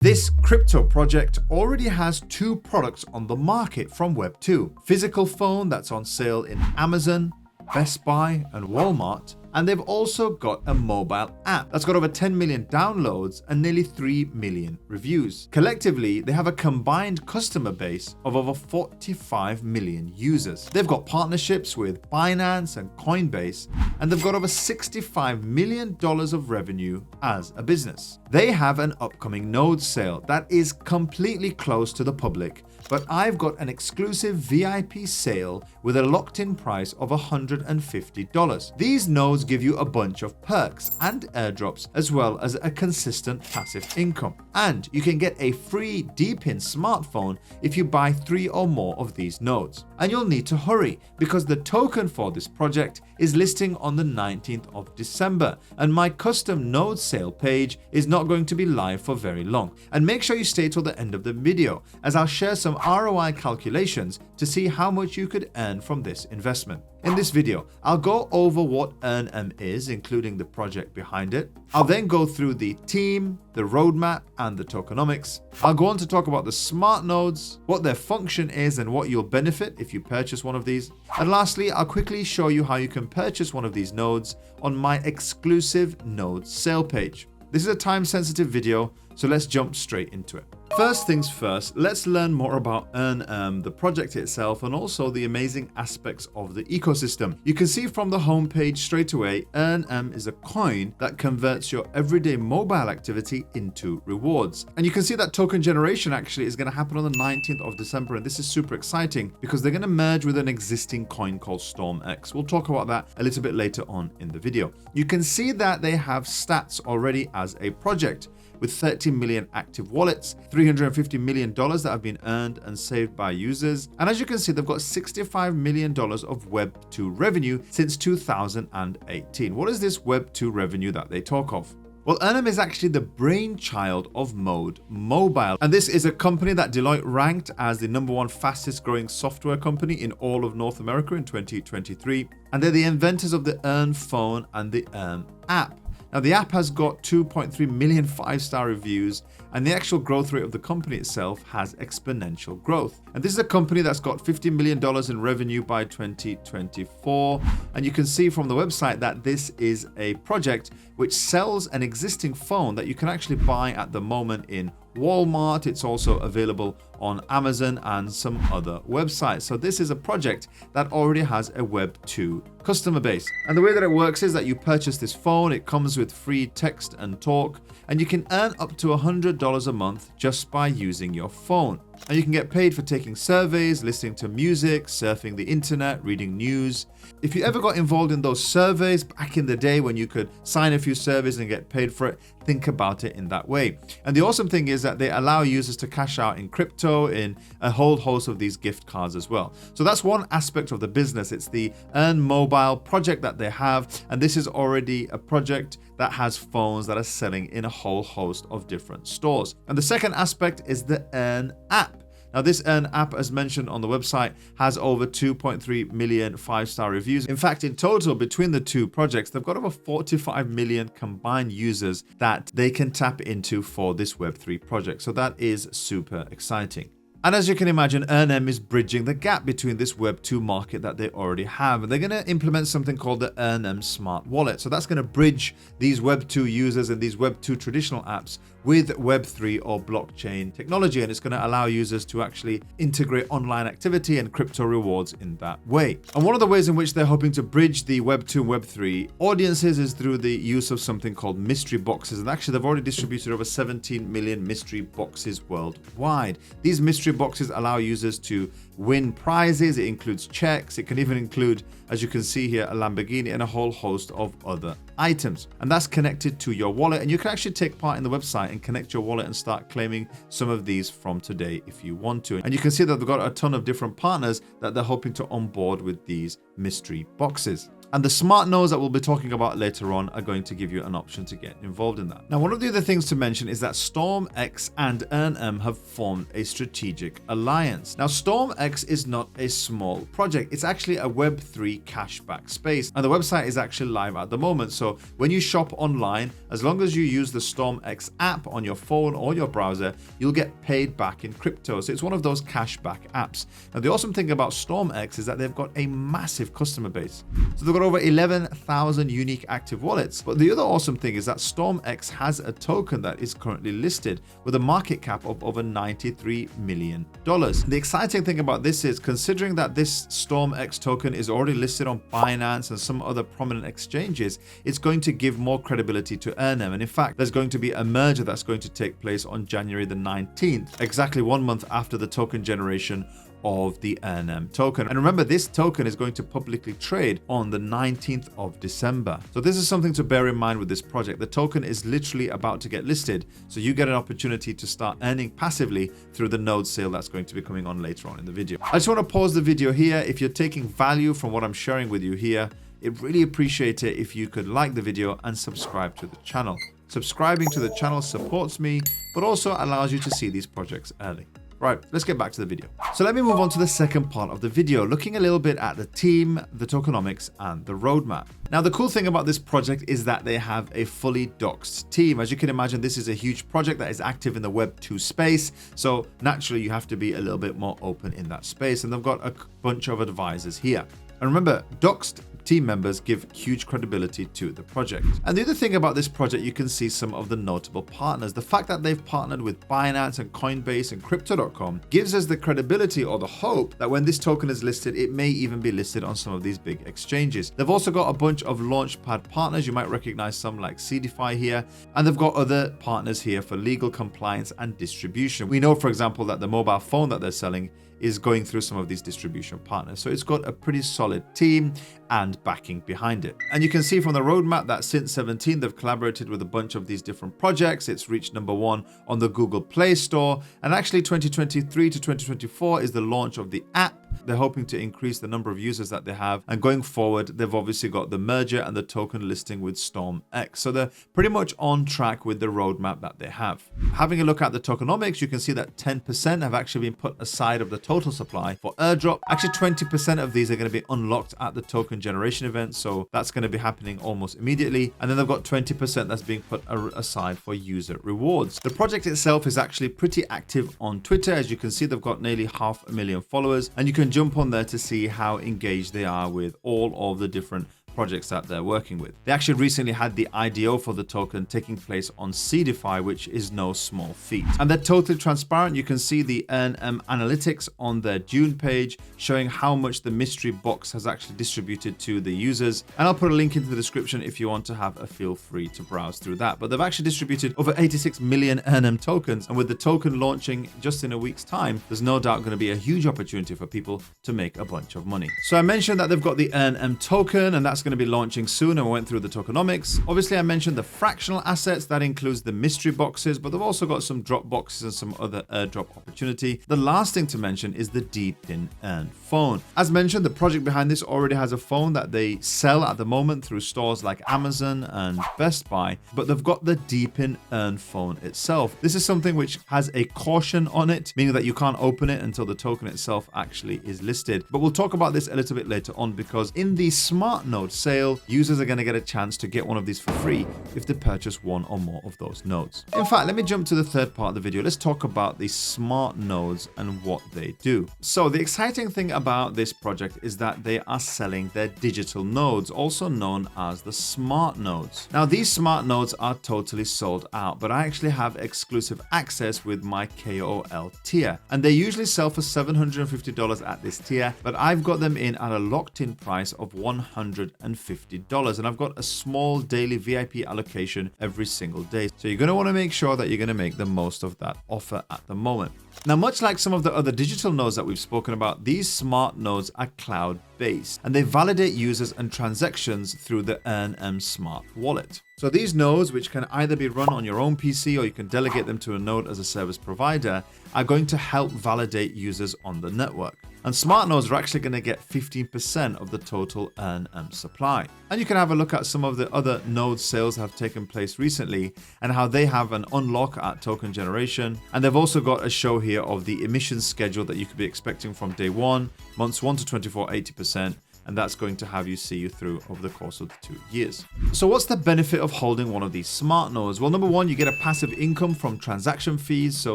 This crypto project already has 2 products on the market from Web 2. Physical phone that's on sale in Amazon, Best Buy and Walmart, and they've also got a mobile app that's got over 10 million downloads and nearly 3 million reviews. Collectively, they have a combined customer base of over 45 million users. They've got partnerships with Binance and Coinbase, and they've got over $65 million of revenue as a business. They have an upcoming node sale that is completely closed to the public, but I've got an exclusive VIP sale with a locked-in price of $150. These nodes give you a bunch of perks and airdrops, as well as a consistent passive income. And you can get a free Depin Smartphone if you buy 3 or more of these nodes. And you'll need to hurry because the token for this project is listing on the 19th of December, and my custom node sale page is not going to be live for very long. And make sure you stay till the end of the video, as I'll share some ROI calculations to see how much you could earn from this investment. In this video, I'll go over what Earnm is, including the project behind it. I'll then go through the team, the roadmap, and the tokenomics. I'll go on to talk about the smart nodes, what their function is, and what you'll benefit if you purchase one of these. And lastly, I'll quickly show you how you can purchase one of these nodes on my exclusive node sale page. This is a time-sensitive video, so let's jump straight into it. First things first, let's learn more about Earnm, the project itself, and also the amazing aspects of the ecosystem. You can see from the homepage straight away, Earnm is a coin that converts your everyday mobile activity into rewards. And you can see that token generation actually is going to happen on the 19th of December, and this is super exciting because they're going to merge with an existing coin called StormX. We'll talk about that a little bit later on in the video. You can see that they have stats already as a project, with 30 million active wallets, $350 million that have been earned and saved by users. And as you can see, they've got $65 million of Web 2 revenue since 2018. What is this Web 2 revenue that they talk of? Well, Earnm is actually the brainchild of Mode Mobile. And this is a company that Deloitte ranked as the #1 fastest growing software company in all of North America in 2023. And they're the inventors of the Earn phone and the Earn app. Now, the app has got 2.3 million 5-star reviews, and the actual growth rate of the company itself has exponential growth. And this is a company that's got $50 million in revenue by 2024. And you can see from the website that this is a project which sells an existing phone that you can actually buy at the moment in Walmart. It's also available on Amazon and some other websites. So this is a project that already has a Web 2 customer base. And the way that it works is that you purchase this phone, it comes with free text and talk, and you can earn up to $100 a month just by using your phone. And you can get paid for taking surveys, listening to music, surfing the internet, reading news. If you ever got involved in those surveys back in the day when you could sign a few surveys and get paid for it, think about it in that way. And the awesome thing is that they allow users to cash out in crypto in a whole host of these gift cards as well. So that's one aspect of the business. It's the Earn Mobile project that they have. And this is already a project that has phones that are selling in a whole host of different stores. And the second aspect is the Earn app. Now, this Earn app, as mentioned on the website, has over 2.3 million 5-star reviews. In fact, in total, between the two projects, they've got over 45 million combined users that they can tap into for this Web3 project. So that is super exciting. And as you can imagine, Earnm is bridging the gap between this Web 2 market that they already have. And they're going to implement something called the Earnm Smart Wallet. So that's going to bridge these Web 2 users and these Web 2 traditional apps with Web 3 or blockchain technology. And it's going to allow users to actually integrate online activity and crypto rewards in that way. And one of the ways in which they're hoping to bridge the Web 2 and Web 3 audiences is through the use of something called mystery boxes. And actually, they've already distributed over 17 million mystery boxes worldwide. These mystery boxes allow users to win prizes. It includes checks. It can even include, as you can see here, a Lamborghini and a whole host of other items. And that's connected to your wallet. And you can actually take part in the website and connect your wallet and start claiming some of these from today if you want to. And you can see that they've got a ton of different partners that they're hoping to onboard with these mystery boxes. And the smart nodes that we'll be talking about later on are going to give you an option to get involved in that. Now, one of the other things to mention is that StormX and Earnm have formed a strategic alliance. Now, StormX is not a small project. It's actually a Web3 cashback space, and the website is actually live at the moment. So when you shop online, as long as you use the StormX app on your phone or your browser, you'll get paid back in crypto. So it's one of those cashback apps. Now, the awesome thing about StormX is that they've got a massive customer base. So they've got over 11,000 unique active wallets. But the other awesome thing is that StormX has a token that is currently listed with a market cap of over $93 million. The exciting thing about this is, considering that this StormX token is already listed on Binance and some other prominent exchanges, it's going to give more credibility to Earnm. And in fact, there's going to be a merger that's going to take place on January the 19th, exactly 1 month after the token generation of the Earnm token. And remember, this token is going to publicly trade on the 19th of December. So this is something to bear in mind with this project. The token is literally about to get listed, so you get an opportunity to start earning passively through the node sale that's going to be coming on later on in the video. I just want to pause the video here. If you're taking value from what I'm sharing with you here, I'd really appreciate it if you could like the video and subscribe to the channel. Subscribing to the channel supports me, but also allows you to see these projects early. Right, let's get back to the video. So let me move on to the second part of the video, looking a little bit at the team, the tokenomics, and the roadmap. Now, the cool thing about this project is that they have a fully doxed team. As you can imagine, this is a huge project that is active in the Web 2 space. So naturally, you have to be a little bit more open in that space. And they've got a bunch of advisors here. And remember, doxed team members give huge credibility to the project. And the other thing about this project, you can see some of the notable partners. The fact that they've partnered with Binance and Coinbase and Crypto.com gives us the credibility or the hope that when this token is listed, it may even be listed on some of these big exchanges. They've also got a bunch of launchpad partners. You might recognize some like CDFI here, and they've got other partners here for legal compliance and distribution. We know, for example, that the mobile phone that they're selling is going through some of these distribution partners. So it's got a pretty solid team and backing behind it. And you can see from the roadmap that since 2017, they've collaborated with a bunch of these different projects. It's reached #1 on the Google Play Store. And actually 2023 to 2024 is the launch of the app. They're hoping to increase the number of users that they have. And going forward, they've obviously got the merger and the token listing with StormX. So they're pretty much on track with the roadmap that they have. Having a look at the tokenomics, you can see that 10% have actually been put aside of the total supply for airdrop. Actually, 20% of these are going to be unlocked at the token generation event. So that's going to be happening almost immediately. And then they've got 20% that's being put aside for user rewards. The project itself is actually pretty active on Twitter. As you can see, they've got nearly 500,000 followers, and you can jump on there to see how engaged they are with all of the different projects that they're working with. They actually recently had the IDO for the token taking place on CDFI, which is no small feat. And they're totally transparent. You can see the Earnm analytics on their June page showing how much the mystery box has actually distributed to the users. And I'll put a link into the description if you want to have a feel free to browse through that. But they've actually distributed over 86 million Earnm tokens. And with the token launching just in a week's time, there's no doubt going to be a huge opportunity for people to make a bunch of money. So I mentioned that they've got the Earnm token, and that's going to be launching soon, and we went through the tokenomics. Obviously, I mentioned the fractional assets. That includes the mystery boxes, but they've also got some drop boxes and some other airdrop opportunity. The last thing to mention is the Depin phone. As mentioned, the project behind this already has a phone that they sell at the moment through stores like Amazon and Best Buy, but they've got the Depin phone itself. This is something which has a caution on it, meaning that you can't open it until the token itself actually is listed. But we'll talk about this a little bit later on, because in the smart node sale, users are going to get a chance to get one of these for free if they purchase one or more of those nodes. In fact, let me jump to the third part of the video. Let's talk about the smart nodes and what they do. So the exciting thing about this project is that they are selling their digital nodes, also known as the smart nodes. Now, these smart nodes are totally sold out, but I actually have exclusive access with my KOL tier, and they usually sell for $750 at this tier, but I've got them in at a locked-in price of $150, and I've got a small daily VIP allocation every single day. So you're going to want to make sure that you're going to make the most of that offer at the moment. Now, much like some of the other digital nodes that we've spoken about, these smart nodes are cloud-based, and they validate users and transactions through the Earnm smart wallet. So these nodes, which can either be run on your own PC or you can delegate them to a node as a service provider, are going to help validate users on the network. And smart nodes are actually going to get 15% of the total Earnm supply. And you can have a look at some of the other node sales that have taken place recently and how they have an unlock at token generation. And they've also got a show here of the emissions schedule that you could be expecting from day 1, months 1 to 24, 80%. And that's going to have you see you through over the course of the 2 years. So what's the benefit of holding one of these smart nodes? Well, number one, you get a passive income from transaction fees. So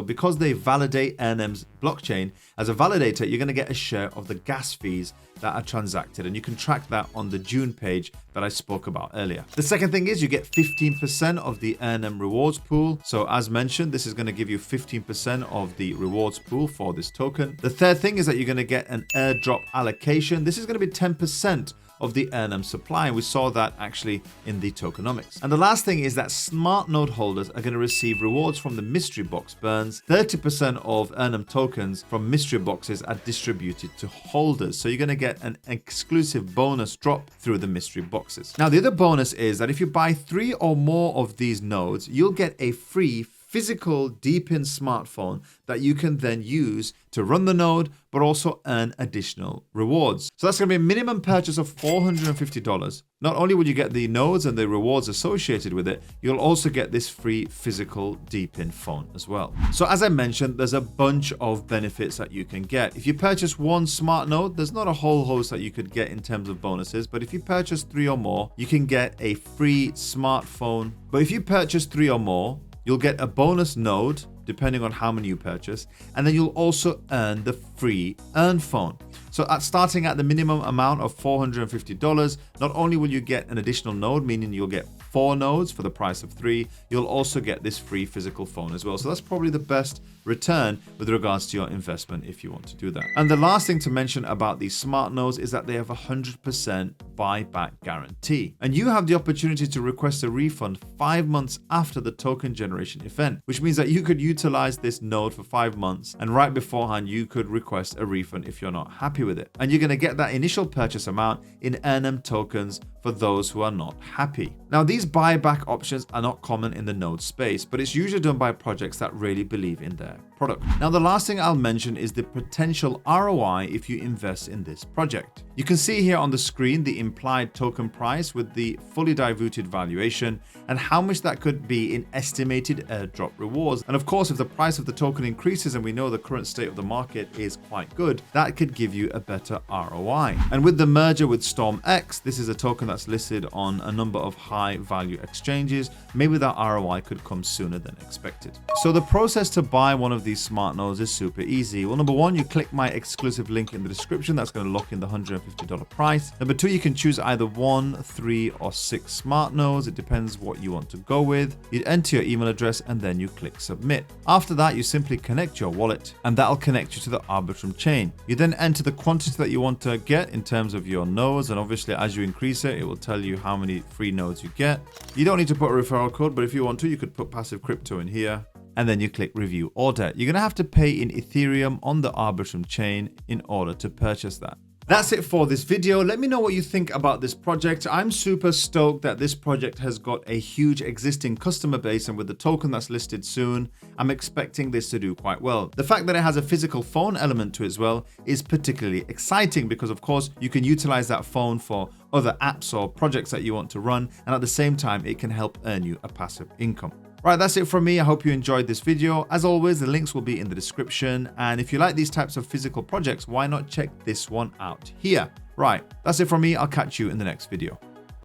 because they validate Earnm's blockchain, as a validator, you're going to get a share of the gas fees that are transacted. And you can track that on the June page that I spoke about earlier. The second thing is you get 15% of the Earnm rewards pool. So as mentioned, this is going to give you 15% of the rewards pool for this token. The third thing is that you're going to get an airdrop allocation. This is going to be 10% of the Earnm supply, and we saw that actually in the tokenomics. And the last thing is that smart node holders are going to receive rewards from the mystery box burns. 30% of Earnm tokens from mystery boxes are distributed to holders, so you're going to get an exclusive bonus drop through the mystery boxes. Now the other bonus is that if you buy 3 or more of these nodes, you'll get a free physical Depin smartphone that you can then use to run the node, but also earn additional rewards. So that's going to be a minimum purchase of $450. Not only will you get the nodes and the rewards associated with it, you'll also get this free physical Depin phone as well. So as I mentioned, there's a bunch of benefits that you can get. If you purchase one smart node, there's not a whole host that you could get in terms of bonuses, but if you purchase 3 or more, you can get a free smartphone. But if you purchase 3 or more, you'll get a bonus node depending on how many you purchase, and then you'll also earn the free Earn phone. So starting at the minimum amount of $450, not only will you get an additional node, meaning you'll get 4 nodes for the price of 3, you'll also get this free physical phone as well. So that's probably the best return with regards to your investment if you want to do that. And the last thing to mention about these smart nodes is that they have 100% buyback guarantee. And you have the opportunity to request a refund 5 months after the token generation event, which means that you could utilize this node for 5 months, and right beforehand you could request a refund if you're not happy with it. And you're going to get that initial purchase amount in Earnm tokens for those who are not happy. Now, these buyback options are not common in the node space, but it's usually done by projects that really believe in their product. Now, the last thing I'll mention is the potential ROI if you invest in this project. You can see here on the screen the implied token price with the fully diluted valuation and how much that could be in estimated airdrop rewards. And of course, if the price of the token increases and we know the current state of the market is quite good, that could give you a better ROI. And with the merger with StormX, this is a token that's listed on a number of high value exchanges. Maybe that ROI could come sooner than expected. So the process to buy one of these smart nodes is super easy. Well, number one, you click my exclusive link in the description. That's going to lock in the $150 price. Number two, you can choose either 1, 3, or 6 smart nodes. It depends what you want to go with. You enter your email address and then you click submit. After that, you simply connect your wallet and that'll connect you to the Arbitrum chain. You then enter the quantity that you want to get in terms of your nodes, and obviously as you increase it, it will tell you how many free nodes you get. You don't need to put a referral code, but if you want to, you could put passive crypto in here. And then you click review order. You're going to have to pay in Ethereum on the Arbitrum chain in order to purchase that. That's it for this video. Let me know what you think about this project. I'm super stoked that this project has got a huge existing customer base, and with the token that's listed soon, I'm expecting this to do quite well. The fact that it has a physical phone element to it as well is particularly exciting because of course you can utilize that phone for other apps or projects that you want to run, and at the same time it can help earn you a passive income. Right, that's it from me. I hope you enjoyed this video. As always, the links will be in the description. And if you like these types of physical projects, why not check this one out here? Right, that's it from me. I'll catch you in the next video.